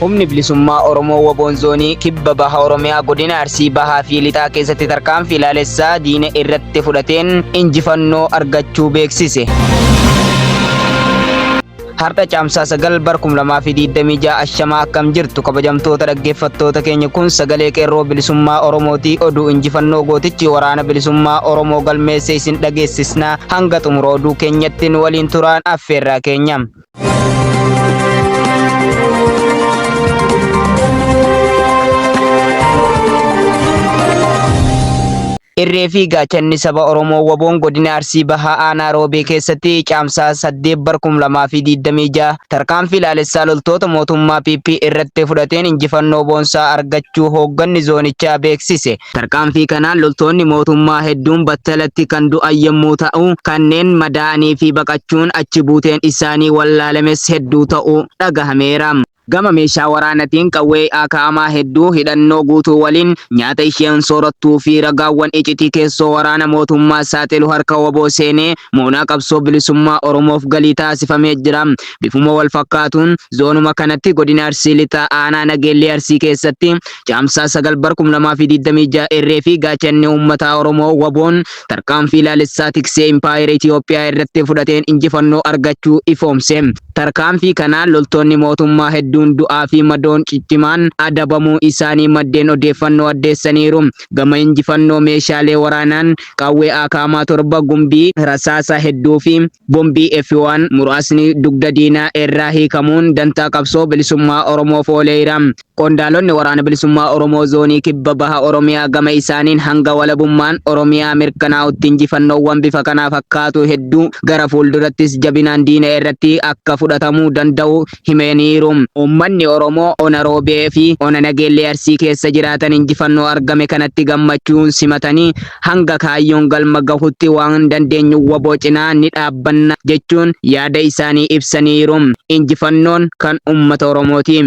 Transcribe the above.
Humni bilisummaa Oromoo WBOn zoonii kibba baha Oromiyaa godina Arsii bahaa fi lixaa keessatti tarkaanfii ilaalessaa diina irratti fudhateen injifannoo argachuu beeksise. Har'a caamsaa 9 bara 2026 ashamaa akkam jirtu kabajamtoota dhaggeeffattoota keenya kun sagalee qeerroo bilisummaa Oromooti oduu injifannoo gootichi waraana bilisummaa Oromoo galmeesse isin dhageessisna hanga xumura oduu keenyatti waliin turaan affeerraa keenya. Irree fi gaachanni saba Oromoo WBOn godina Arsii bahaa aanaa Roobee keessatti caamsaa 8 bara 2026 tarkaanfii ilaalessaa loltoota mootummaa PP irratti fudhateen injifannoo boonsaa argachuu hoogganni zoonichaa beeksise. Tarkaanfii kanaan loltoonni mootummaa hedduun battalatti kan du'an yommuu ta'u kanneen madaa'anii fi baqachuun achi buuteen isaanii wallaalames hedduu ta'uu dhagahameera. Gama meeshaa waraanatiin qawwee AKMA hedduu hidhannoo guutuu waliin nyaata isheen soorattuu fi ragaawwan iccitii keessoo waraana mootummaa saaxilu harka WBO seenee moonaa qabsoo bilisummaa Oromoof galii taasifamee jira. Bifuma wal fakkaatuun zoonuma kanatti godina Arsii lixaa aanaa Nageellee Arsii keessatti caamsaa 9 bara 2026 irree fi gaachanni uummataa Oromoo WBOn tarkaanfii ilaalessaa tiksee impaayera Itoophiyaa irratti fudhateen injifannoo argachuu ifoomse. Tarkaanfii kanaan loltoonni mootummaa hedduun du'aa fi madoon ciccimaan adabamuu isaanii maddeen odeeffannoo addeessaniiru. Gama injifannoo meeshaalee waraanaan qawwee AKMA 7 gumbii rasaasa hedduu fi bombii F1 muraasni dugda diinaa irraa hiikamuun dantaa qabsoo bilisummaa Oromoof ooleera. Qondaalonni waraana bilisummaa Oromoo zoonii kibba baha Oromiyaa gama isaaniin hanga walabummaan Oromiyaa mirkanaa'utti injifannoowwan bifa kanaa fakkaatu hedduu gara fuuldurattis jabinaan diina irratti akka fudhatamuu danda'u himaniiru. Uummanni Oromoo ona Roobee fi ona Nageellee Arsii keessa jiraatan injifannoo argame kanatti gammachuun simatanii hanga kaayyoon galma gahutti waan dandeenyu WBO cinaa ni dhaabbanna jechuun yaada isaanii ibsaniiru. Injifannoon kan uummata Oromooti.